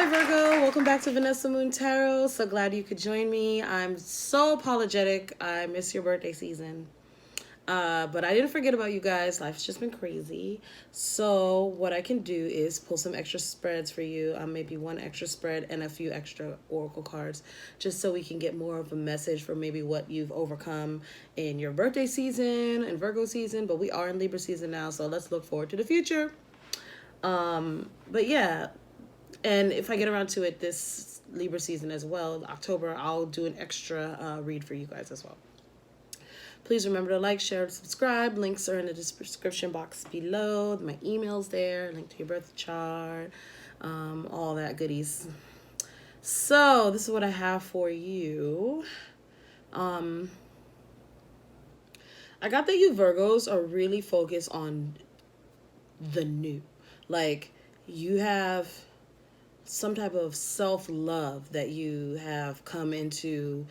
Virgo, welcome back to Vanessa Moon Tarot. So glad you could join me. I'm so apologetic. I missed your birthday season. But I didn't forget about you guys. Life's just been crazy. So what I can do is pull some extra spreads for you. Maybe one extra spread and a few extra oracle cards, just so we can get more of a message for maybe what you've overcome in your birthday season and Virgo season. But we are in Libra season now, so let's look forward to the future. But yeah, and if I get around to it this Libra season as well, October, I'll do an extra read for you guys as well. Please remember to like, share, and subscribe. Links are in the description box below. My email's there, link to your birth chart, all that goodies. So this is what I have for you. I got that you Virgos are really focused on the new. Like, you have some type of self-love that you have come into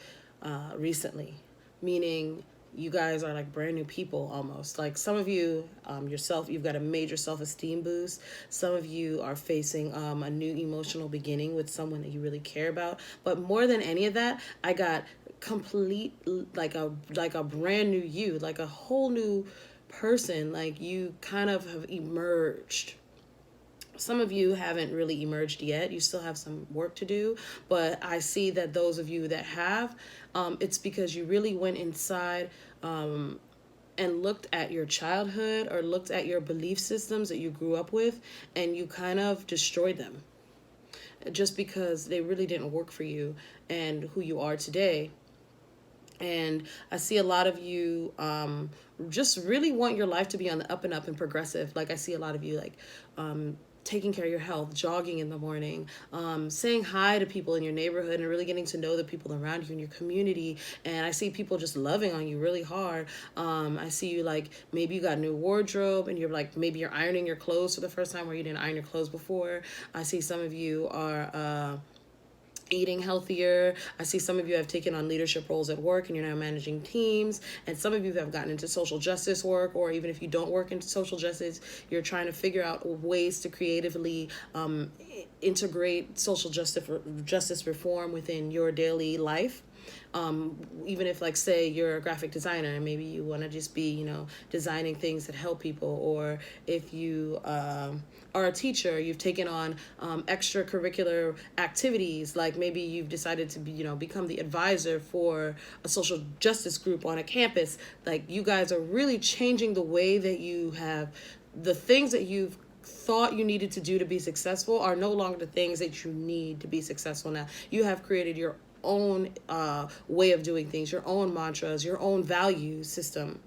recently, meaning you guys are like brand new people almost. Like some of you, you've got a major self-esteem boost. Some of you are facing a new emotional beginning with someone that you really care about. But more than any of that, I got complete, like a brand new you, like a whole new person. Like you kind of have emerged. Some of you haven't really emerged yet. You still have some work to do. But I see that those of you that have, it's because you really went inside and looked at your childhood or looked at your belief systems that you grew up with, and you kind of destroyed them just because they really didn't work for you and who you are today. And I see a lot of you just really want your life to be on the up and up and progressive. Like I see a lot of you like taking care of your health, jogging in the morning, saying hi to people in your neighborhood and really getting to know the people around you in your community. And I see people just loving on you really hard. I see you like, maybe you got a new wardrobe and you're like, maybe you're ironing your clothes for the first time where you didn't iron your clothes before. I see some of you are eating healthier. I see some of you have taken on leadership roles at work and you're now managing teams. And some of you have gotten into social justice work, or even if you don't work into social justice, you're trying to figure out ways to creatively integrate social justice reform within your daily life. Even if, like, say you're a graphic designer and maybe you want to just be, designing things that help people, or if you are a teacher, you've taken on extracurricular activities, like maybe you've decided to be, become the advisor for a social justice group on a campus. Like, you guys are really changing the way that you have the things that you've thought you needed to do to be successful are no longer the things that you need to be successful now. You have created your own way of doing things, your own mantras, your own value system.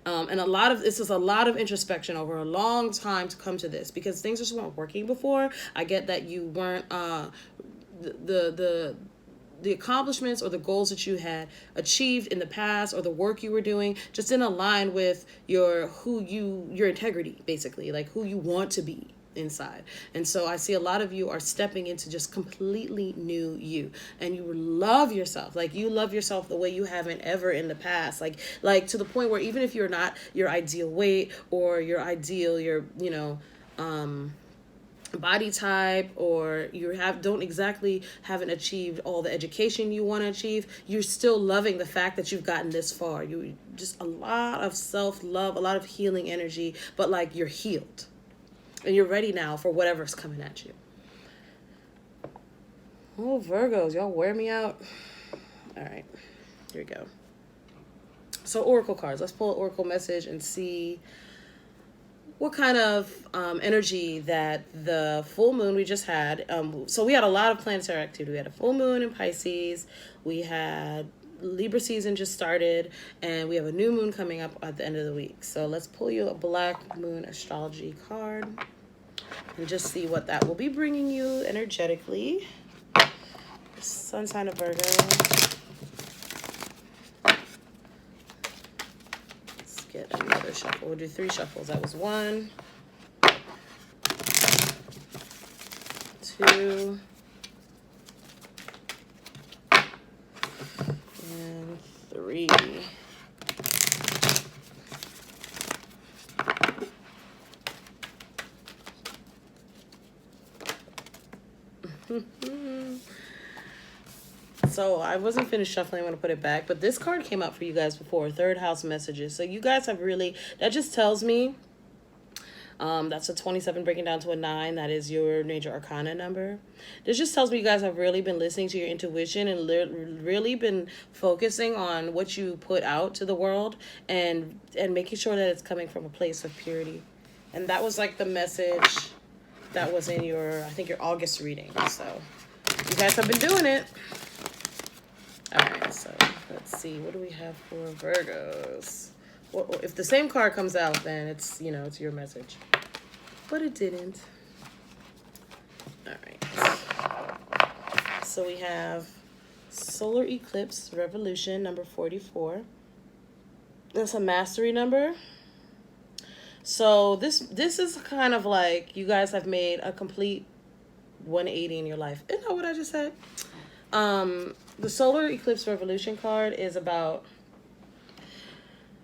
And this is a lot of introspection over a long time to come to this, because things just weren't working before. I get that you weren't the accomplishments or the goals that you had achieved in the past, or the work you were doing, just didn't align with your integrity, basically, like who you want to be inside. And so I see a lot of you are stepping into just completely new you, and you love yourself. Like, you love yourself the way you haven't ever in the past, like to the point where even if you're not your ideal weight or your ideal, body type, or you haven't achieved all the education you want to achieve, you're still loving the fact that you've gotten this far. You just a lot of self-love, a lot of healing energy, but like you're healed. And you're ready now for whatever's coming at you. Oh, Virgos, y'all wear me out. All right, here we go. So oracle cards. Let's pull an oracle message and see what kind of energy that the full moon we just had. So we had a lot of planetary activity. We had a full moon in Pisces. We had Libra season just started, and we have a new moon coming up at the end of the week. So let's pull you a black moon astrology card and just see what that will be bringing you energetically. Sun sign of Virgo. Let's get another shuffle. We'll do 3 shuffles. That was 1, 2, and 3. So I wasn't finished shuffling. I'm going to put it back. But this card came out for you guys before. Third house messages. So you guys have really... That just tells me... that's a 27 breaking down to a 9. That is your major arcana number. This just tells me you guys have really been listening to your intuition and really been focusing on what you put out to the world and making sure that it's coming from a place of purity. And that was like the message that was in your, I think, your August reading. So you guys have been doing it. All right, so let's see. What do we have for Virgos? Well, if the same card comes out, then it's, you know, it's your message. But it didn't. All right. So we have Solar Eclipse Revolution, number 44. That's a mastery number. So this is kind of like you guys have made a complete 180 in your life. Isn't that what I just said? The Solar Eclipse Revolution card is about...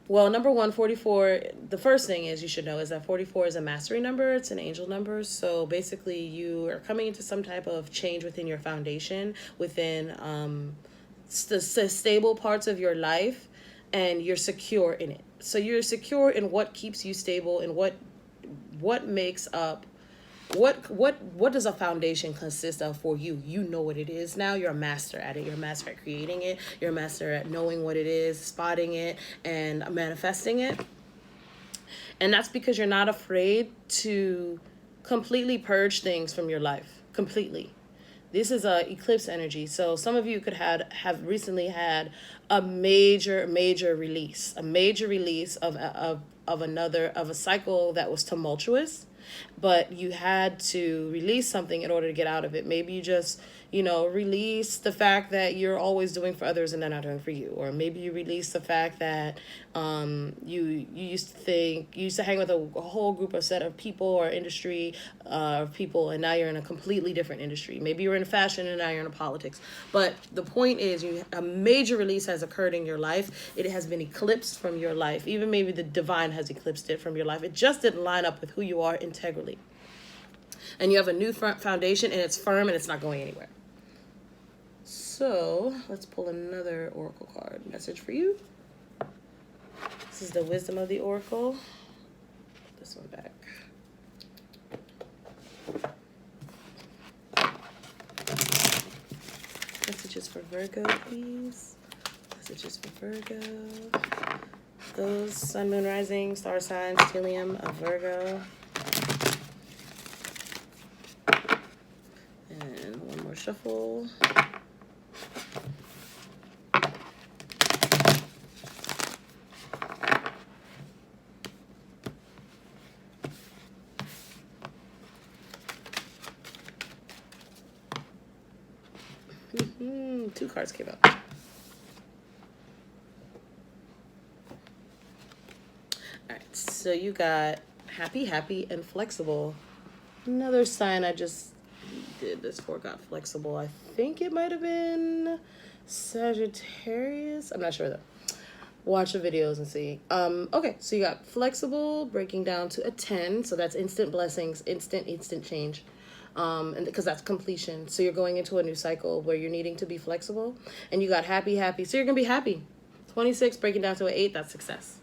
Well, number 1, 44, the first thing is you should know is that 44 is a mastery number. It's an angel number. So basically you are coming into some type of change within your foundation, within the stable parts of your life, and you're secure in it. So you're secure in what keeps you stable and what makes up, what does a foundation consist of for you? You know what it is now. You're a master at it. You're a master at creating it. You're a master at knowing what it is, spotting it, and manifesting it. And that's because you're not afraid to completely purge things from your life. Completely. This is a eclipse energy. So some of you could have recently had a major release. A major release of a cycle that was tumultuous. But you had to release something in order to get out of it. Maybe you just, you know, release the fact that you're always doing for others and they're not doing for you. Or maybe you release the fact that you used to hang with a whole group of set of people or industry people, and now you're in a completely different industry. Maybe you're in fashion and now you're in politics. But the point is, a major release has occurred in your life. It has been eclipsed from your life. Even maybe the divine has eclipsed it from your life. It just didn't line up with who you are integrally. And you have a new foundation, and it's firm, and it's not going anywhere. So let's pull another oracle card. Message for you. This is the wisdom of the oracle. Put this one back. Messages for Virgo, please. Messages for Virgo. Those sun, moon, rising, star signs, stellium of Virgo. And one more shuffle. Two cards came out. All right, so you got happy, and flexible. Another sign I just did this for got flexible. I think it might have been Sagittarius. I'm not sure though. Watch the videos and see. Okay, so you got flexible breaking down to a 10. So that's instant blessings, instant change. And because that's completion. So you're going into a new cycle where you're needing to be flexible. And you got happy. So you're going to be happy. 26 breaking down to an 8, that's success.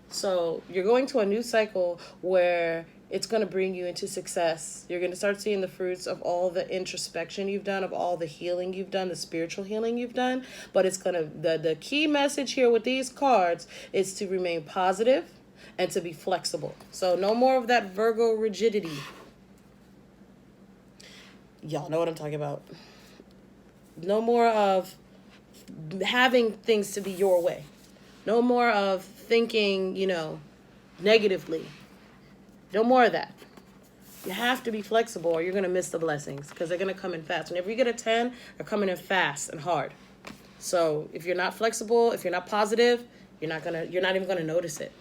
So you're going to a new cycle where it's going to bring you into success. You're going to start seeing the fruits of all the introspection you've done, of all the healing you've done, the spiritual healing you've done. But it's going to, the key message here with these cards is to remain positive and to be flexible. So no more of that Virgo rigidity. Y'all know what I'm talking about. No more of having things to be your way. No more of thinking, negatively. No more of that. You have to be flexible or you're going to miss the blessings because they're going to come in fast. Whenever you get a 10, they're coming in fast and hard. So if you're not flexible, if you're not positive, you're not even going to notice it.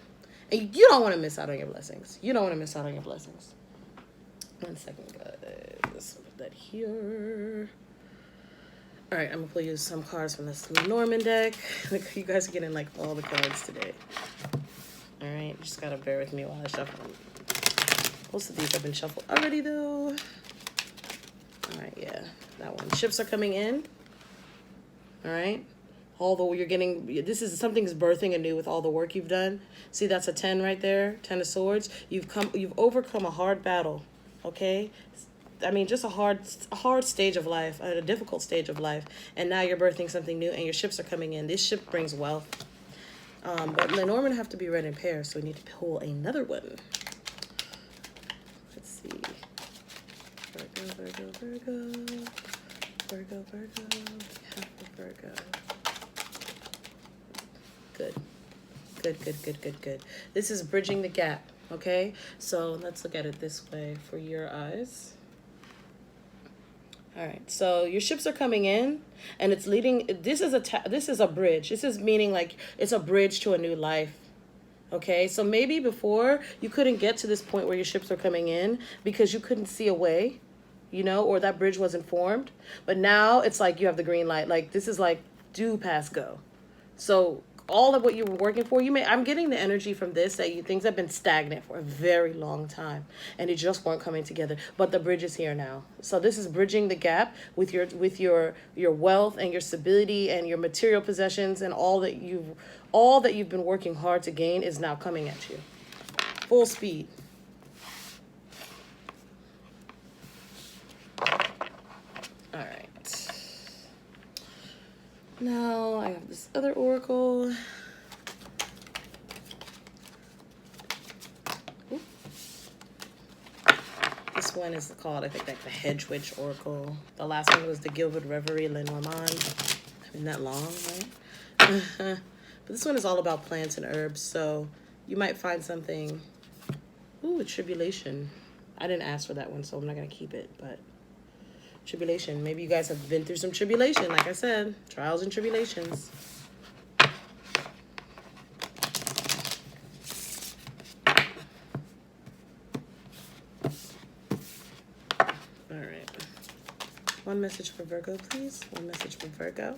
And you don't want to miss out on your blessings. You don't want to miss out on your blessings. 1 second, guys. Put that here. All right, I'm going to pull you some cards from this Lenormand deck. You guys are getting, all the cards today. All right, just got to bear with me while I shuffle. Most of these have been shuffled already, though. All right, yeah, that one. Ships are coming in. All right. Although you're getting, this is, something's birthing anew with all the work you've done. See, that's a 10 right there, 10 of swords. You've overcome a hard battle, okay? I mean, just a hard stage of life, a difficult stage of life. And now you're birthing something new and your ships are coming in. This ship brings wealth. But Lenormand have to be read in pairs, so we need to pull another one. Let's see. Virgo, Virgo, Virgo. Virgo, Virgo. Half of Virgo. Good. Good. This is bridging the gap, okay? So let's look at it this way for your eyes. All right, so your ships are coming in, and it's leading. This is a bridge. This is meaning like it's a bridge to a new life. Okay, so maybe before you couldn't get to this point where your ships are coming in because you couldn't see a way, you know, or that bridge wasn't formed. But now it's like you have the green light. Like this is like do pass go. So all of what you were working for, I'm getting the energy from this that things have been stagnant for a very long time and it just weren't coming together. But the bridge is here now. So this is bridging the gap with your wealth and your stability and your material possessions, and all that you've been working hard to gain is now coming at you. Full speed. All right. Now I have this other oracle. Ooh. This one is called, I think, like the Hedgewitch oracle. The last one was the Gilded Reverie, Lenormand. Isn't that long, right? But this one is all about plants and herbs, so you might find something. Ooh, tribulation. I didn't ask for that one, so I'm not going to keep it, but tribulation. Maybe you guys have been through some tribulation. Like I said, trials and tribulations. All right. One message for Virgo, please. One message for Virgo.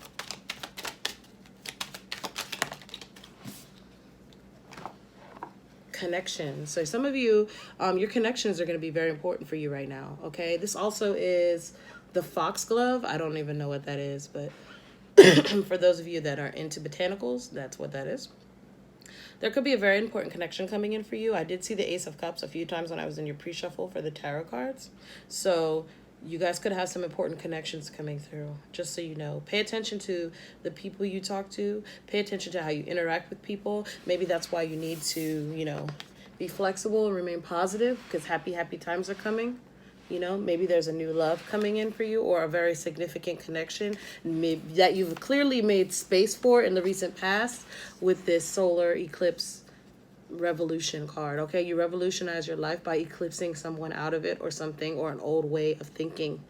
Connection. So some of you, your connections are going to be very important for you right now. Okay. This also is the foxglove. I don't even know what that is, but for those of you that are into botanicals, that's what that is. There could be a very important connection coming in for you. I did see the Ace of Cups a few times when I was in your pre-shuffle for the tarot cards. So you guys could have some important connections coming through, just so you know. Pay attention to the people you talk to. Pay attention to how you interact with people. Maybe that's why you need to, you know, be flexible and remain positive, because happy times are coming. You know, maybe there's a new love coming in for you, or a very significant connection that you've clearly made space for in the recent past with this solar eclipse revolution card. Okay, you revolutionize your life by eclipsing someone out of it or something, or an old way of thinking.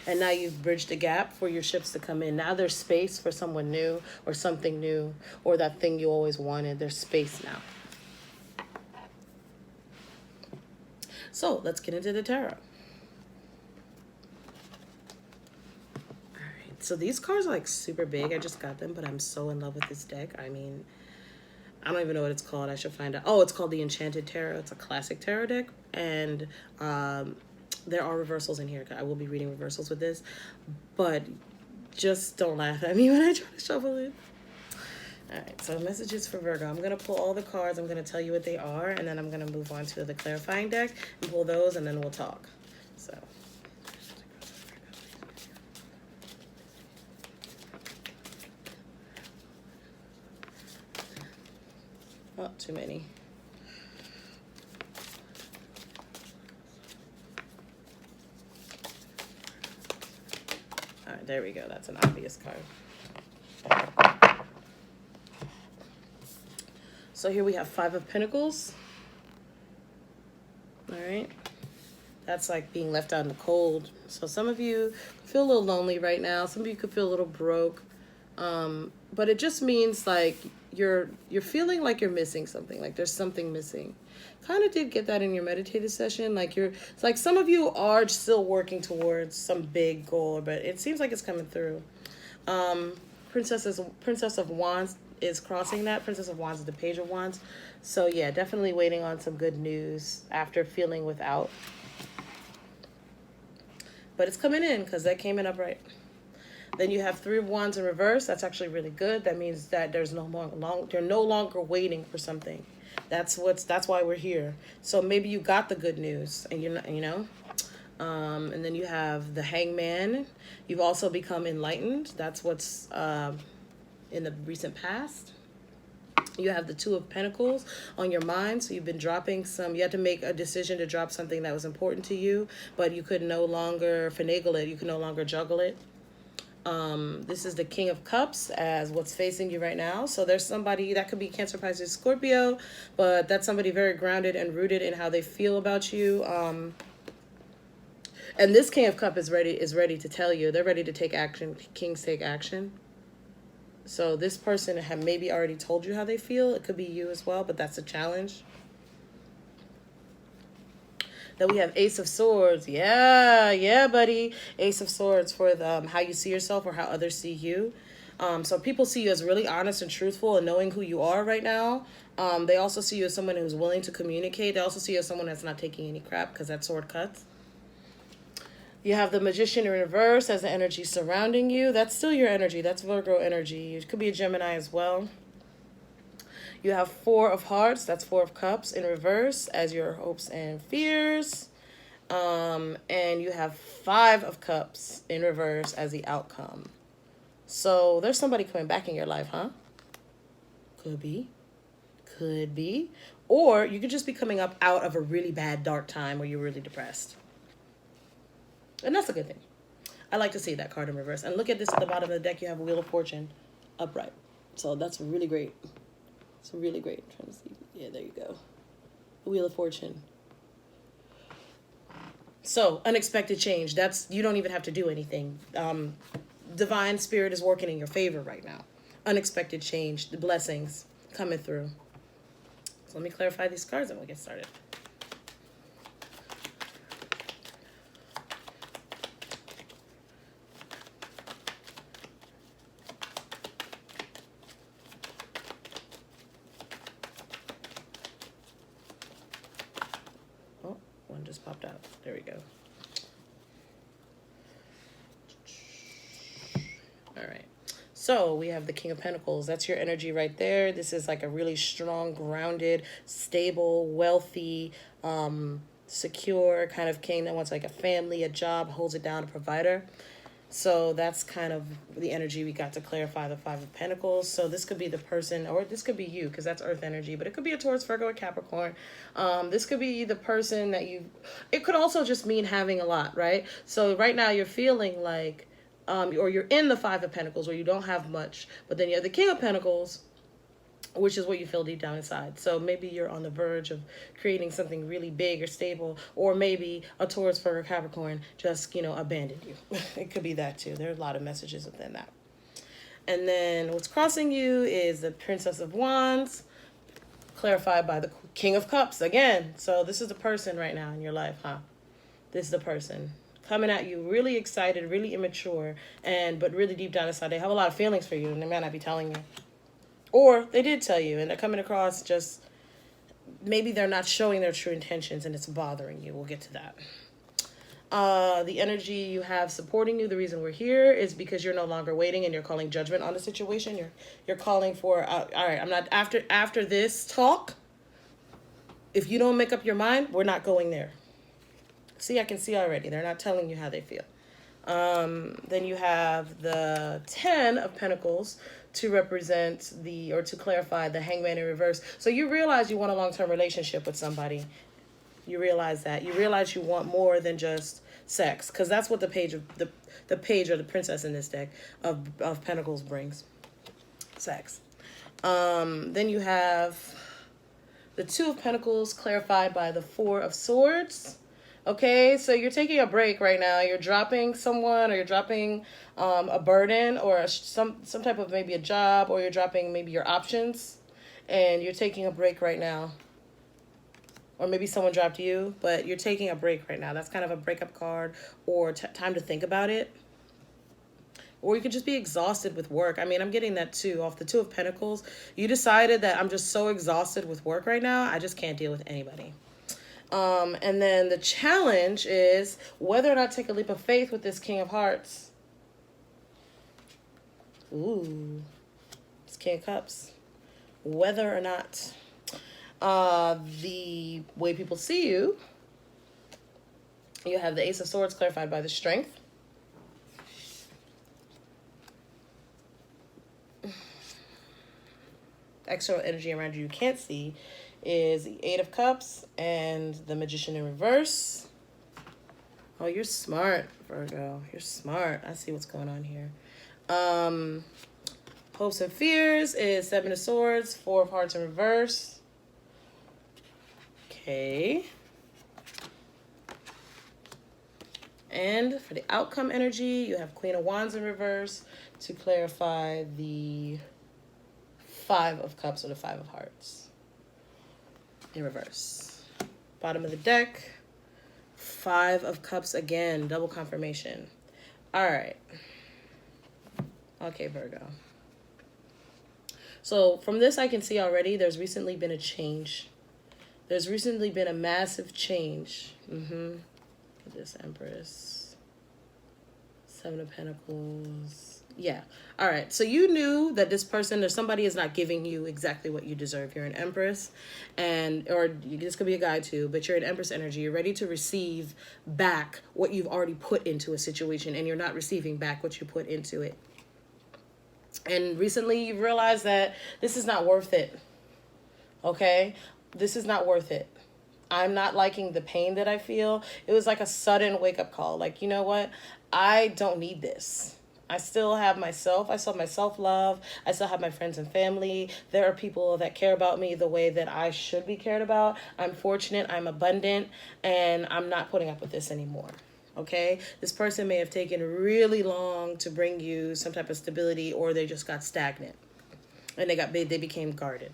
And now you've bridged the gap for your ships to come in. Now there's space for someone new or something new, or that thing you always wanted. There's space now. So let's get into the tarot. All right, so these cards are like super big. I just got them, but I'm so in love with this deck. I mean, I don't even know what it's called. I should find out. Oh, it's called the Enchanted Tarot. It's a classic tarot deck, and there are reversals in here. I will be reading reversals with this, but just don't laugh at me when I try to shuffle it. All right, so messages for Virgo. I'm going to pull all the cards. I'm going to tell you what they are, and then I'm going to move on to the clarifying deck and pull those, and then we'll talk. So, oh, too many. All right, there we go. That's an obvious card. So here we have Five of Pentacles. All right. That's like being left out in the cold. So some of you feel a little lonely right now. Some of you could feel a little broke. But it just means like you're feeling like you're missing something. Like there's something missing. Kind of did get that in your meditative session. Like it's like some of you are still working towards some big goal, but it seems like it's coming through. Princess of Wands is crossing that. Princess of Wands is the Page of Wands. So yeah, definitely waiting on some good news after feeling without. but it's coming in because that came in upright. Then you have 3 of Wands in reverse. That's actually really good. That means that there's you're no longer waiting for something. That's why we're here. So maybe you got the good news and you're not, and then you have the Hangman. You've also become enlightened. That's what's in the recent past. You have the 2 of Pentacles on your mind. So you've been dropping you had to make a decision to drop something that was important to you, but you could no longer finagle it. You could no longer juggle it. This is the King of Cups as what's facing you right now. So there's somebody that could be Cancer, Pisces, Scorpio, but that's somebody very grounded and rooted in how they feel about you. And this King of Cups is ready to tell you. They're ready to take action. Kings take action. So this person have maybe already told you how they feel. It could be you as well, but that's a challenge. Then we have Ace of Swords. Yeah, buddy. Ace of Swords for how you see yourself or how others see you. So people see you as really honest and truthful and knowing who you are right now. They also see you as someone who's willing to communicate. They also see you as someone that's not taking any crap because that sword cuts. You have the Magician in reverse as the energy surrounding you. That's still your energy. That's Virgo energy. It could be a Gemini as well. You have 4 of Hearts. That's 4 of Cups in reverse as your hopes and fears. And you have 5 of Cups in reverse as the outcome. So there's somebody coming back in your life, huh? Could be. Could be. Or you could just be coming up out of a really bad dark time where you're really depressed. And that's a good thing. I like to see that card in reverse. And look at this at the bottom of the deck. You have a Wheel of Fortune upright. So that's really great. It's really great. I'm trying to see. Yeah, there you go. The Wheel of Fortune. So, unexpected change. You don't even have to do anything. Divine Spirit is working in your favor right now. Unexpected change. The blessings coming through. So let me clarify these cards and we'll get started. One just popped out. There we go. All right. So we have the King of Pentacles. That's your energy right there. This is like a really strong, grounded, stable, wealthy, secure kind of king that wants like a family, a job, holds it down, a provider. So that's kind of the energy we got to clarify the 5 of Pentacles. So this could be the person, or this could be you, because that's Earth energy, but it could be a Taurus, Virgo, or Capricorn. This could be the person that it could also just mean having a lot, right? So right now you're feeling like, or you're in the 5 of Pentacles where you don't have much, but then you have the King of Pentacles, which is what you feel deep down inside. So maybe you're on the verge of creating something really big or stable, or maybe a Taurus, Virgo, Capricorn just, abandoned you. It could be that too. There are a lot of messages within that. And then what's crossing you is the Princess of Wands, clarified by the King of Cups again. So this is the person right now in your life, huh? This is the person coming at you really excited, really immature, but really deep down inside, they have a lot of feelings for you and they might not be telling you. Or they did tell you, and they're coming across just, maybe they're not showing their true intentions, and it's bothering you. We'll get to that. The energy you have supporting you, the reason we're here is because you're no longer waiting, and you're calling judgment on the situation. You're calling for, all right, I'm not, after this talk, if you don't make up your mind, we're not going there. See, I can see already. They're not telling you how they feel. Then you have the 10 of Pentacles to represent or to clarify the Hangman in reverse. So you realize you want a long-term relationship with somebody. You realize that. You realize you want more than just sex, because that's what the page of the page or the princess in this deck of Pentacles brings. Sex. Then you have the 2 of Pentacles clarified by the 4 of Swords. Okay, so you're taking a break right now. You're dropping someone, or you're dropping a burden, or some type of maybe a job, or you're dropping maybe your options, and you're taking a break right now. Or maybe someone dropped you, but you're taking a break right now. That's kind of a breakup card, or time to think about it. Or you could just be exhausted with work. I mean, I'm getting that too off the 2 of Pentacles. You decided that I'm just so exhausted with work right now, I just can't deal with anybody. And then the challenge is whether or not take a leap of faith with this King of Hearts. Ooh, it's King of Cups. Whether or not the way people see you, you have the Ace of Swords clarified by the Strength. External energy around you can't see is the Eight of Cups and the Magician in reverse. Oh, you're smart, Virgo. You're smart. I see what's going on here. Hopes and Fears is Seven of Swords, Four of Hearts in reverse. Okay. And for the outcome energy, you have Queen of Wands in reverse to clarify the Five of Cups or the Five of Hearts in reverse. Bottom of the deck, Five of Cups again, double confirmation. All right. Okay, Virgo. So from this, I can see already there's recently been a change. There's recently been a massive change. This Empress. Seven of Pentacles. Yeah. All right. So you knew that this person or somebody is not giving you exactly what you deserve. You're an Empress, or this could be a guy too, but you're an Empress energy. You're ready to receive back what you've already put into a situation, and you're not receiving back what you put into it. And recently you've realized that this is not worth it. Okay? This is not worth it. I'm not liking the pain that I feel. It was like a sudden wake-up call. Like, you know what? I don't need this. I still have myself. I still have my self-love. I still have my friends and family. There are people that care about me the way that I should be cared about. I'm fortunate. I'm abundant. And I'm not putting up with this anymore. Okay? This person may have taken really long to bring you some type of stability, or they just got stagnant. And they became guarded.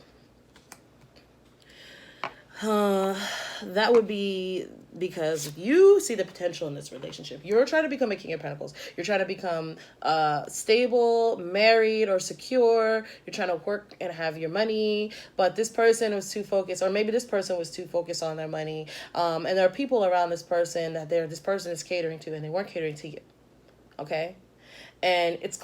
That would be because you see the potential in this relationship. You're trying to become a King of Pentacles. You're trying to become stable, married, or secure. You're trying to work and have your money. But this person was too focused, or maybe this person was too focused on their money. And there are people around this person that this person is catering to, and they weren't catering to you. Okay? And it's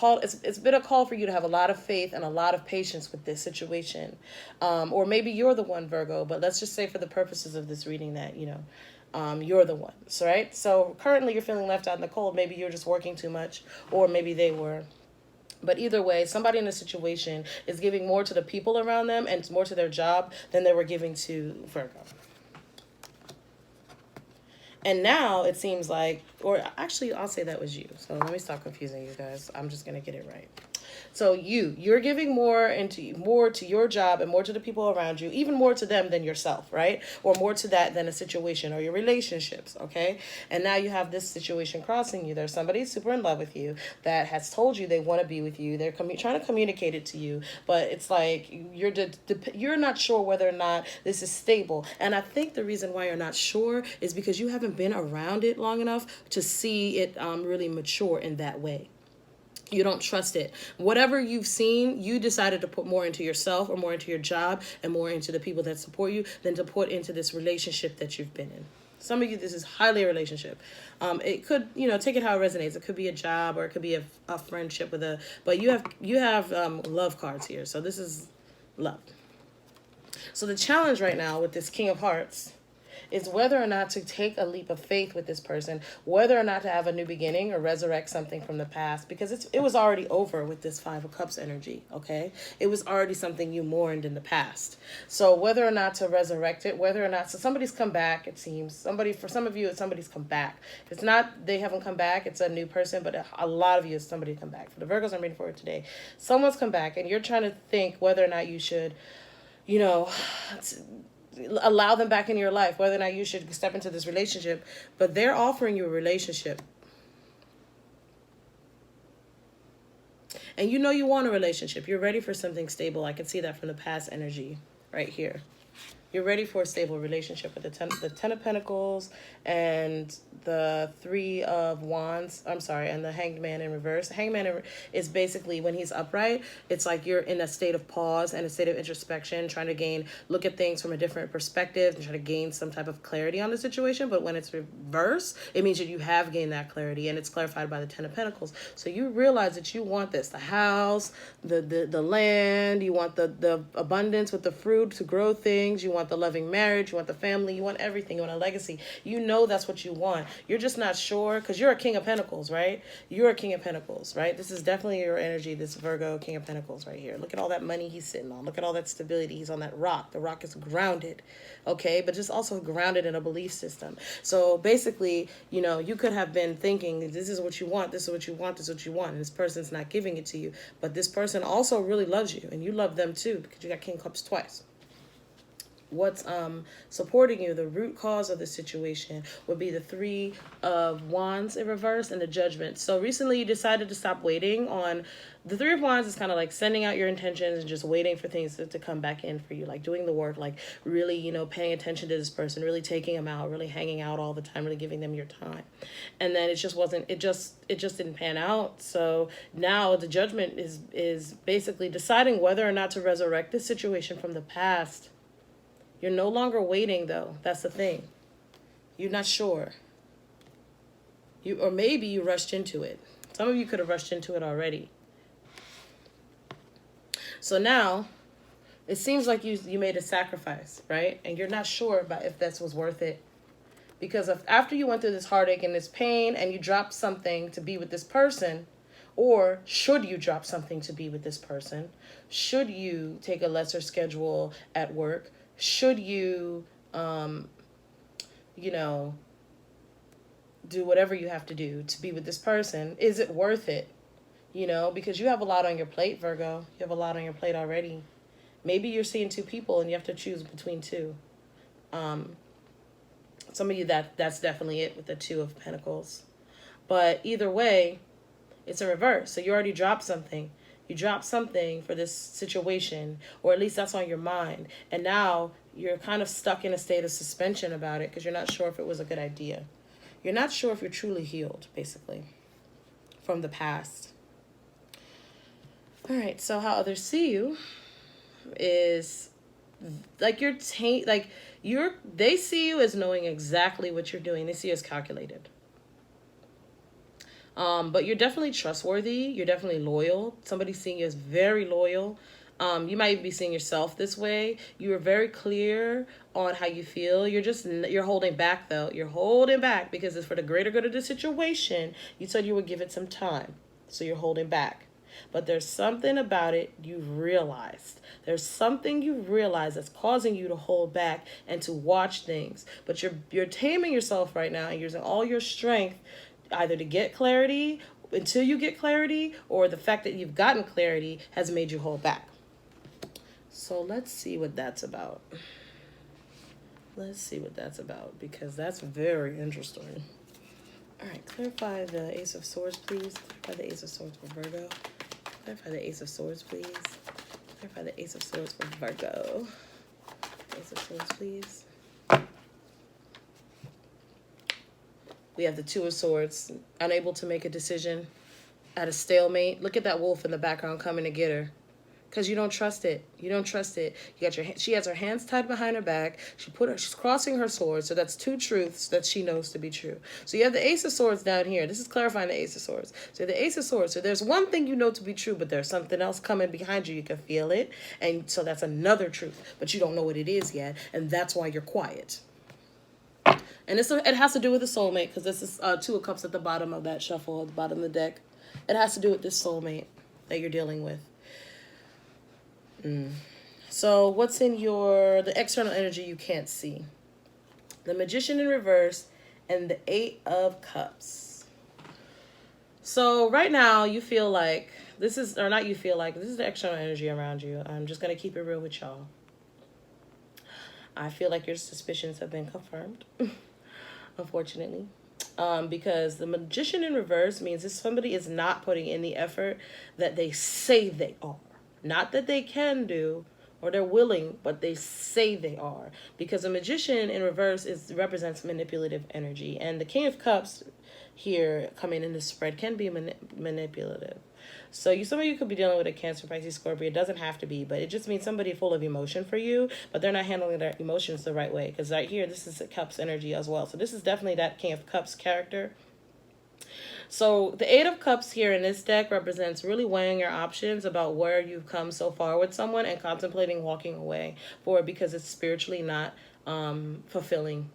been a call for you to have a lot of faith and a lot of patience with this situation. Or maybe you're the one, Virgo, but let's just say for the purposes of this reading that, you're the one, right? So currently you're feeling left out in the cold. Maybe you're just working too much, or maybe they were. But either way, somebody in a situation is giving more to the people around them and more to their job than they were giving to Virgo. And now it seems like, or actually I'll say that was you. So let me stop confusing you guys. I'm just going to get it right. So you're giving more to your job and more to the people around you, even more to them than yourself, right? Or more to that than a situation or your relationships, okay? And now you have this situation crossing you. There's somebody super in love with you that has told you they want to be with you. They're trying to communicate it to you, but it's like you're not sure whether or not this is stable. And I think the reason why you're not sure is because you haven't been around it long enough to see it really mature in that way. You don't trust it. Whatever you've seen, you decided to put more into yourself or more into your job and more into the people that support you than to put into this relationship that you've been in. Some of you, this is highly a relationship. It could, take it how it resonates. It could be a job or it could be a friendship but you have love cards here. So this is love. So the challenge right now with this King of Hearts is whether or not to take a leap of faith with this person, whether or not to have a new beginning or resurrect something from the past, because it was already over with this Five of Cups energy, okay? It was already something you mourned in the past. So whether or not to resurrect it, so somebody's come back, it seems. For some of you, somebody's come back. If it's not, they haven't come back, it's a new person, but a lot of you, it's somebody come back. For the Virgos I'm reading for today, someone's come back, and you're trying to think whether or not you should, allow them back in your life, whether or not you should step into this relationship, but they're offering you a relationship. And you want a relationship. You're ready for something stable. I can see that from the past energy right here. You're ready for a stable relationship with the Ten of Pentacles and the Three of Wands. I'm sorry, and the Hanged Man in reverse. Is basically when he's upright, it's like you're in a state of pause and a state of introspection, trying to look at things from a different perspective and try to gain some type of clarity on the situation. But when it's reverse, it means that you have gained that clarity, and it's clarified by the Ten of Pentacles. So you realize that you want this, the house, the land, you want the abundance with the fruit to grow things, you want the loving marriage, you want the family, you want everything, you want a legacy. You know that's what you want. You're just not sure because you're a King of Pentacles, right? You're a King of Pentacles, right? This is definitely your energy, this Virgo King of Pentacles right here. Look at all that money he's sitting on. Look at all that stability. He's on that rock. The rock is grounded, okay? But just also grounded in a belief system. So basically, you could have been thinking, this is what you want, this is what you want, this is what you want, and this person's not giving it to you. But this person also really loves you, and you love them too, because you got King of Cups twice. What's supporting you, the root cause of the situation, would be the Three of Wands in reverse and the Judgment. So recently you decided to stop waiting on the Three of Wands. Is kind of like sending out your intentions and just waiting for things to come back in for you, like doing the work, like really, paying attention to this person, really taking them out, really hanging out all the time, really giving them your time. And then it just didn't pan out. So now the Judgment is basically deciding whether or not to resurrect this situation from the past. You're no longer waiting, though. That's the thing. You're not sure. Or maybe you rushed into it. Some of you could have rushed into it already. So now, it seems like you made a sacrifice, right? And you're not sure about if this was worth it. Because after you went through this heartache and this pain and you dropped something to be with this person, or should you drop something to be with this person? Should you take a lesser schedule at work? Should you, do whatever you have to do to be with this person? Is it worth it? Because you have a lot on your plate, Virgo. You have a lot on your plate already. Maybe you're seeing two people and you have to choose between two. Some of you, that's definitely it with the Two of Pentacles. But either way, it's a reverse. So you already dropped something. You dropped something for this situation, or at least that's on your mind. And now you're kind of stuck in a state of suspension about it because you're not sure if it was a good idea. You're not sure if you're truly healed, basically, from the past. All right, so how others see you is like they see you as knowing exactly what you're doing. They see you as calculated. But you're definitely trustworthy. You're definitely loyal. Somebody's seeing you as very loyal. You might even be seeing yourself this way. You are very clear on how you feel. You're holding back, though. You're holding back because it's for the greater good of the situation. You said you would give it some time. So you're holding back. But there's something about it you've realized. There's something you've realized that's causing you to hold back and to watch things. But you're taming yourself right now and using all your strength either to get clarity until you get clarity, or the fact that you've gotten clarity has made you hold back. So let's see what that's about. Because that's very interesting. All right, clarify the Ace of Swords, please. Clarify the Ace of Swords for Virgo. Clarify the Ace of Swords, please. Clarify the Ace of Swords for Virgo. Ace of Swords, please. We have the Two of Swords, unable to make a decision, at a stalemate. Look at that wolf in the background coming to get her. Because you don't trust it. She has her hands tied behind her back. She's crossing her swords. So that's two truths that she knows to be true. So you have the Ace of Swords down here. This is clarifying the Ace of Swords. So the Ace of Swords. So there's one thing you know to be true, but there's something else coming behind you. You can feel it. And so that's another truth. But you don't know what it is yet. And that's why you're quiet. And it has to do with the soulmate, because this is Two of Cups at the bottom of that shuffle, at the bottom of the deck. It has to do with this soulmate that you're dealing with. So what's in the external energy you can't see? The Magician in reverse and the Eight of Cups. So right now you feel like this is the external energy around you. I'm just going to keep it real with y'all. I feel like your suspicions have been confirmed, unfortunately. Because the Magician in reverse means that somebody is not putting in the effort that they say they are. Not that they can do, or they're willing, but they say they are. Because a magician in reverse represents manipulative energy. And the King of Cups here coming in the spread can be manipulative. So some of you could be dealing with a Cancer, Pisces, Scorpio. It doesn't have to be, but it just means somebody full of emotion for you, but they're not handling their emotions the right way. Because right here, this is a Cups energy as well. So this is definitely that King of Cups character. So the Eight of Cups here in this deck represents really weighing your options about where you've come so far with someone and contemplating walking away for it because it's spiritually not fulfilling.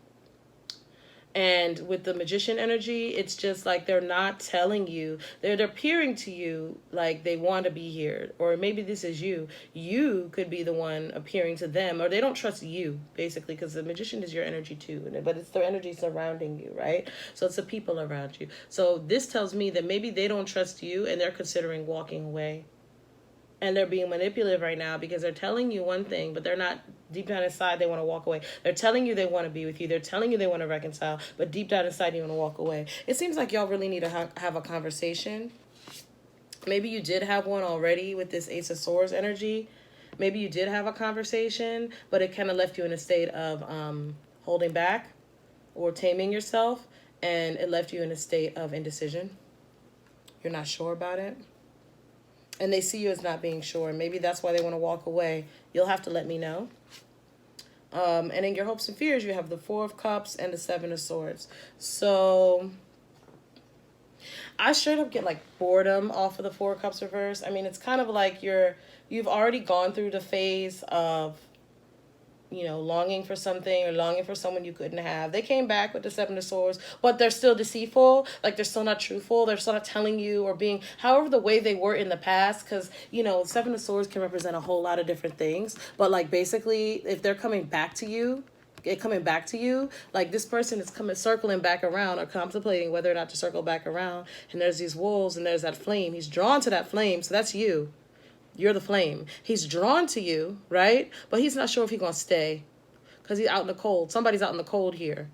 And with the Magician energy, it's just like they're not telling you. They're appearing to you like they want to be here. Or maybe this is you. You could be the one appearing to them. Or they don't trust you, basically, because the Magician is your energy too. But it's their energy surrounding you, right? So it's the people around you. So this tells me that maybe they don't trust you and they're considering walking away. And they're being manipulative right now because they're telling you one thing, but they're not, deep down inside, they want to walk away. They're telling you they want to be with you. They're telling you they want to reconcile, but deep down inside, you want to walk away. It seems like y'all really need to have a conversation. Maybe you did have one already with this Ace of Swords energy. Maybe you did have a conversation, but it kind of left you in a state of holding back or taming yourself, and it left you in a state of indecision. You're not sure about it. And they see you as not being sure. Maybe that's why they want to walk away. You'll have to let me know. And in your hopes and fears, you have the Four of Cups and the Seven of Swords. So I straight up get like boredom off of the Four of Cups reverse. I mean, it's kind of like you've already gone through the phase of, longing for something or longing for someone you couldn't have. They came back with the Seven of Swords, but they're still deceitful. Like, they're still not truthful. They're still not telling you or being, however, the way they were in the past. Because, Seven of Swords can represent a whole lot of different things. But, like, basically, if they're coming back to you, like this person is circling back around or contemplating whether or not to circle back around. And there's these wolves and there's that flame. He's drawn to that flame. So that's you. You're the flame. He's drawn to you, right? But he's not sure if he's going to stay because he's out in the cold. Somebody's out in the cold here,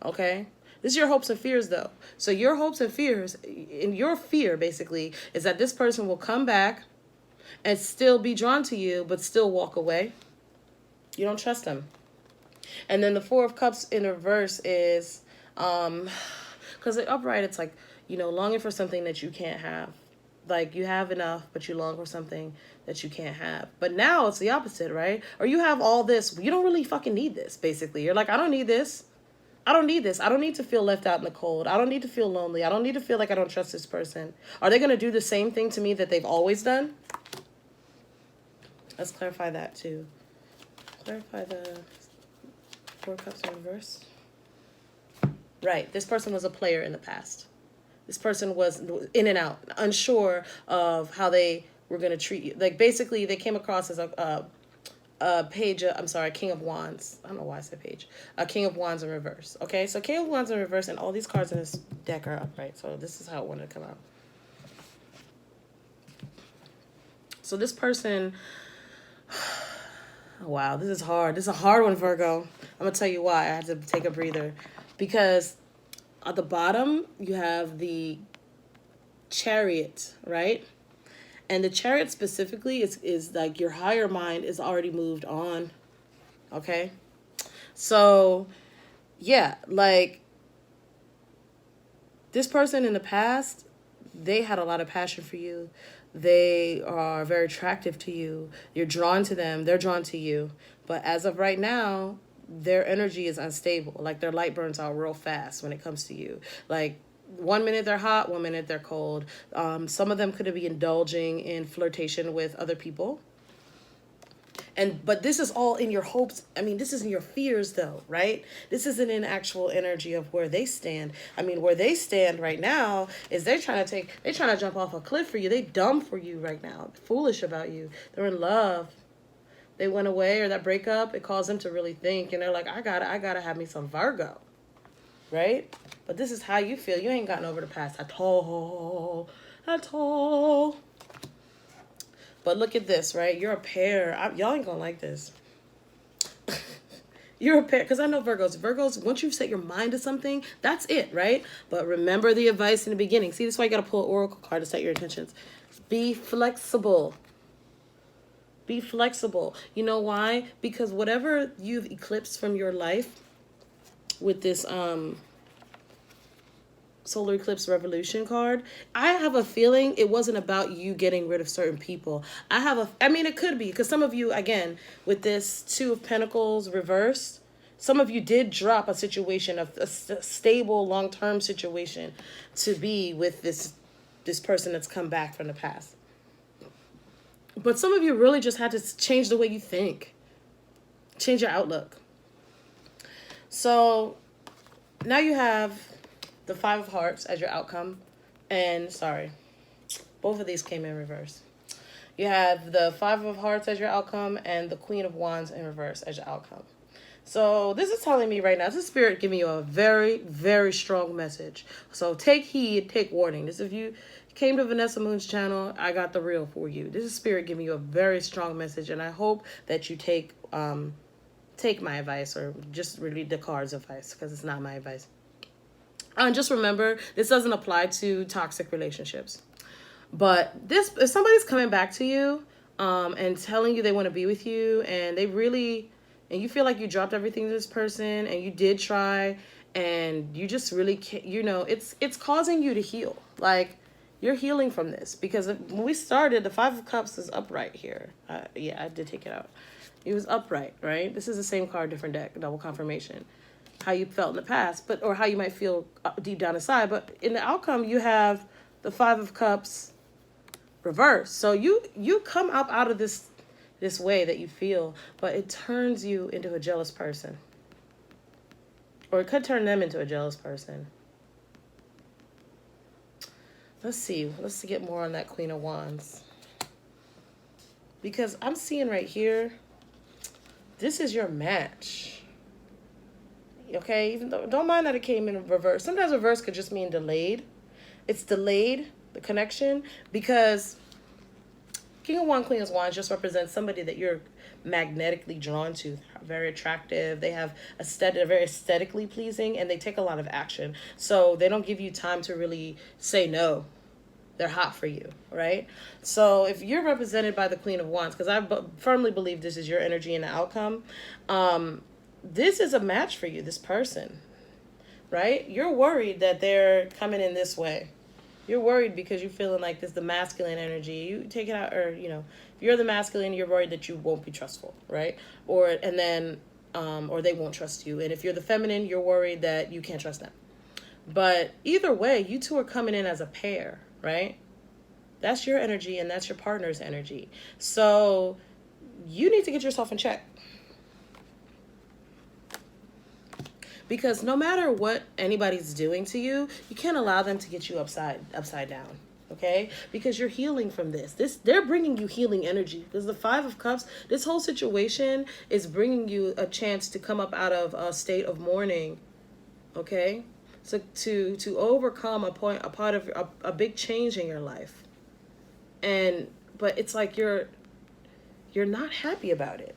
okay? This is your hopes and fears, though. So your hopes and fears, and your fear, basically, is that this person will come back and still be drawn to you, but still walk away. You don't trust them. And then the Four of Cups in reverse is, because the upright, it's like, longing for something that you can't have. Like, you have enough, but you long for something that you can't have. But now it's the opposite, right? Or you have all this. You don't really fucking need this, basically. You're like, I don't need this. I don't need this. I don't need to feel left out in the cold. I don't need to feel lonely. I don't need to feel like I don't trust this person. Are they going to do the same thing to me that they've always done? Let's clarify that, too. Clarify the Four Cups in reverse. Right. This person was a player in the past. This person was in and out, unsure of how they were going to treat you. Like, basically, they came across as a King of Wands. I don't know why I said page. A King of Wands in reverse. Okay, so King of Wands in reverse, and all these cards in this deck are upright. So this is how it wanted to come out. So this person, wow, this is hard. This is a hard one, Virgo. I'm going to tell you why. I had to take a breather. Because at the bottom, you have the Chariot, right? And the Chariot specifically is like your higher mind is already moved on, okay? So, yeah, like this person in the past, they had a lot of passion for you. They are very attractive to you. You're drawn to them. They're drawn to you. But as of right now, their energy is unstable. Like, their light burns out real fast when it comes to you. Like, 1 minute they're hot, 1 minute they're cold. Some of them could be indulging in flirtation with other people. But this is all in your hopes. I mean, this is in your fears, though, right? This isn't in actual energy of where they stand. I mean, where they stand right now is they're trying to jump off a cliff for you. They dumb for you right now. Foolish about you. They're in love. They went away, or that breakup, it caused them to really think. And they're like, I gotta have me some Virgo, right? But this is how you feel. You ain't gotten over the past at all. But look at this, right? You're a pair. Y'all ain't gonna like this. You're a pair, because I know Virgos, once you've set your mind to something, that's it, right? But remember the advice in the beginning. See, this is why you gotta pull an oracle card to set your intentions. Be flexible. Be flexible. You know why? Because whatever you've eclipsed from your life with this solar eclipse revolution card, I have a feeling it wasn't about you getting rid of certain people. I mean, it could be, because some of you, again, with this Two of Pentacles reversed, some of you did drop a situation, a stable long-term situation, to be with this person that's come back from the past. But some of you really just had to change the way you think, change your outlook. So now you have the Five of Hearts as your outcome. And sorry, both of these came in reverse. You have the Five of Hearts as your outcome and the Queen of Wands in reverse as your outcome. So this is telling me right now, this is Spirit giving you a very, very strong message. So take heed, take warning. This, if you came to Vanessa Moon's channel, I got the real for you. This is Spirit giving you a very strong message, and I hope that you take my advice, or just read the cards' advice, because it's not my advice. And just remember, this doesn't apply to toxic relationships. But if somebody's coming back to you and telling you they want to be with you, and and you feel like you dropped everything to this person, and you did try, and you just really can't, it's causing you to heal. Like, you're healing from this, because when we started, the Five of Cups is upright here. Yeah, I did take it out. It was upright, right? This is the same card, different deck, double confirmation. How you felt in the past, or how you might feel deep down inside. But in the outcome, you have the Five of Cups reversed. So you come up out of this way that you feel, but it turns you into a jealous person. Or it could turn them into a jealous person. Let's see. Let's get more on that Queen of Wands. Because I'm seeing right here, this is your match. Okay? Even though, don't mind that it came in reverse. Sometimes reverse could just mean delayed. It's delayed, the connection, because King of Wands, Queen of Wands just represents somebody that you're magnetically drawn to. Very attractive. They have they're very aesthetically pleasing, and they take a lot of action. So they don't give you time to really say no. They're hot for you, right? So if you're represented by the Queen of Wands, because I firmly believe this is your energy and the outcome, this is a match for you, this person, right? You're worried that they're coming in this way. You're worried because you're feeling like this, the masculine energy. You take it out, or, if you're the masculine, you're worried that you won't be trustful, right? Or they won't trust you. And if you're the feminine, you're worried that you can't trust them. But either way, you two are coming in as a pair, right? That's your energy, and that's your partner's energy. So you need to get yourself in check. Because no matter what anybody's doing to you, you can't allow them to get you upside down, okay? Because you're healing from this. They're bringing you healing energy. Because the Five of Cups, this whole situation is bringing you a chance to come up out of a state of mourning, okay? So to overcome a big change in your life, but it's like you're not happy about it.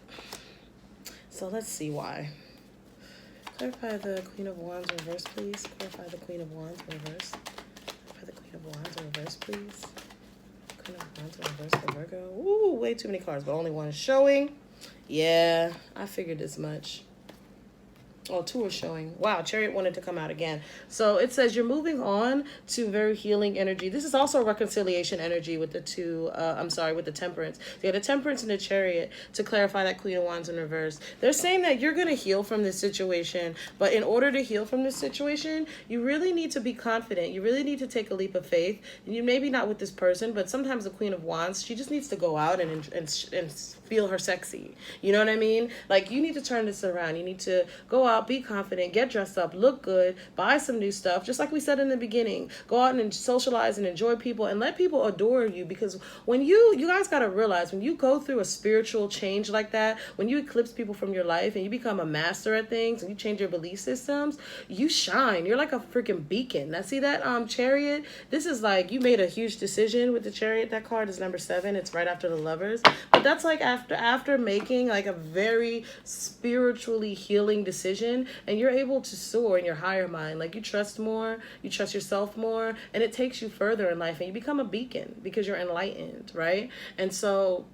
So let's see why. Clarify the Queen of Wands reverse, please. Clarify the Queen of Wands reverse. Clarify the Queen of Wands reverse, please. Queen of Wands reverse for Virgo. Ooh, way too many cards, but only one is showing. Yeah, I figured as much. Oh, two are showing. Wow, Chariot wanted to come out again. So it says you're moving on to very healing energy. This is also reconciliation energy with the with the Temperance. So you had the Temperance and the Chariot to clarify that Queen of Wands in reverse. They're saying that you're going to heal from this situation, but in order to heal from this situation, you really need to be confident. You really need to take a leap of faith. You maybe not with this person, but sometimes the Queen of Wands, she just needs to go out and feel her sexy. You know what I mean? Like, you need to turn this around. You need to go out, be confident, get dressed up, look good, buy some new stuff. Just like we said in the beginning, go out and socialize and enjoy people and let people adore you. Because when you guys got to realize, when you go through a spiritual change like that, when you eclipse people from your life and you become a master at things and you change your belief systems, you shine. You're like a freaking beacon. Now see that Chariot? This is like, you made a huge decision with the Chariot. That card is number 7. It's right after the Lovers. But that's like after making like a very spiritually healing decision, and you're able to soar in your higher mind. Like, you trust more, you trust yourself more, and it takes you further in life, and you become a beacon because you're enlightened, right? And so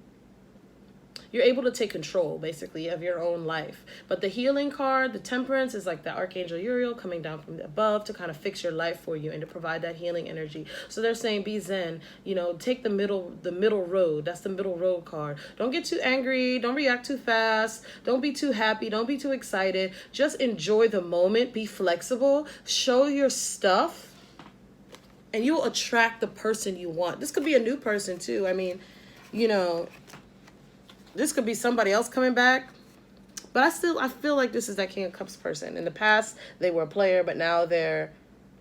you're able to take control, basically, of your own life. But the healing card, the Temperance, is like the Archangel Uriel coming down from above to kind of fix your life for you and to provide that healing energy. So they're saying be zen, you know, take the middle road. That's the middle road card. Don't get too angry. Don't react too fast. Don't be too happy. Don't be too excited. Just enjoy the moment. Be flexible. Show your stuff. And you'll attract the person you want. This could be a new person too. I mean, you know, this could be somebody else coming back. But I feel like this is that King of Cups person. In the past, they were a player, but now they're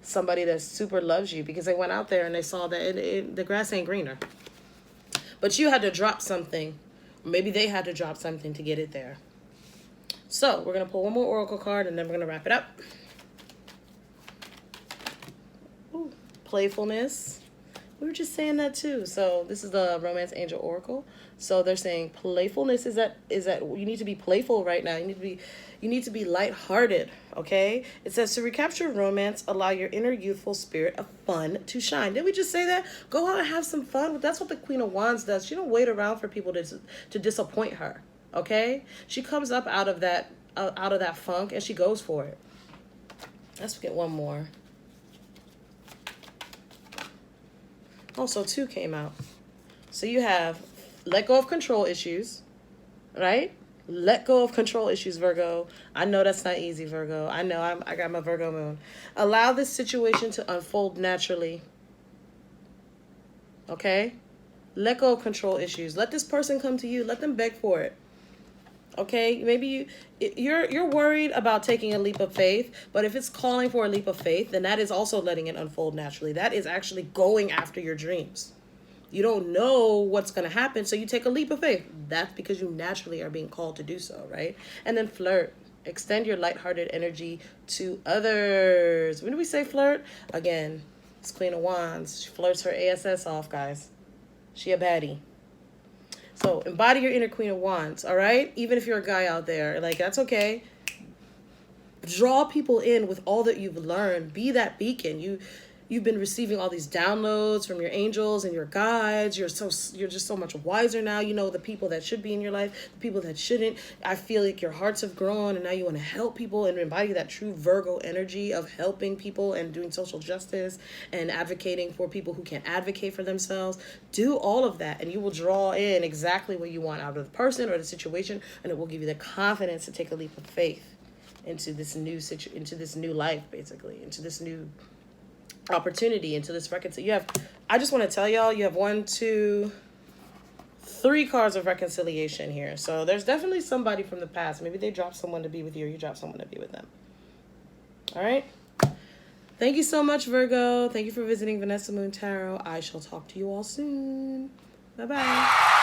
somebody that super loves you because they went out there and they saw that the grass ain't greener. But you had to drop something. Maybe they had to drop something to get it there. So we're going to pull one more oracle card and then we're going to wrap it up. Playfulness. We were just saying that too. So this is the Romance Angel Oracle. So they're saying playfulness is that you need to be playful right now. You need to be lighthearted, okay? It says to recapture romance, allow your inner youthful spirit of fun to shine. Didn't we just say that? Go out and have some fun. That's what the Queen of Wands does. She don't wait around for people to disappoint her, okay? She comes up out of that funk and she goes for it. Let's get one more. Also, 2 came out. So you have let go of control issues, right? Let go of control issues, Virgo. I know that's not easy, Virgo. I know I got my Virgo moon. Allow this situation to unfold naturally. Okay? Let go of control issues. Let this person come to you. Let them beg for it. Okay, maybe you're worried about taking a leap of faith, but if it's calling for a leap of faith, then that is also letting it unfold naturally. That is actually going after your dreams. You don't know what's going to happen, so you take a leap of faith. That's because you naturally are being called to do so, right? And then flirt. Extend your lighthearted energy to others. When do we say flirt? Again, it's Queen of Wands. She flirts her ASS off, guys. She a baddie. So embody your inner Queen of Wands, all right? Even if you're a guy out there, like, that's okay. Draw people in with all that you've learned. Be that beacon. You've been receiving all these downloads from your angels and your guides. You're just so much wiser now. You know the people that should be in your life, the people that shouldn't. I feel like your hearts have grown and now you want to help people and embody that true Virgo energy of helping people and doing social justice and advocating for people who can't advocate for themselves. Do all of that and you will draw in exactly what you want out of the person or the situation, and it will give you the confidence to take a leap of faith into this new life, basically, into this new opportunity, into this reconciliation. I just want to tell y'all, you have 1, 2, 3 cards of reconciliation here. So there's definitely somebody from the past. Maybe they dropped someone to be with you or you dropped someone to be with them. All right. Thank you so much, Virgo. Thank you for visiting Vanessa Moon Tarot. I shall talk to you all soon. Bye-bye.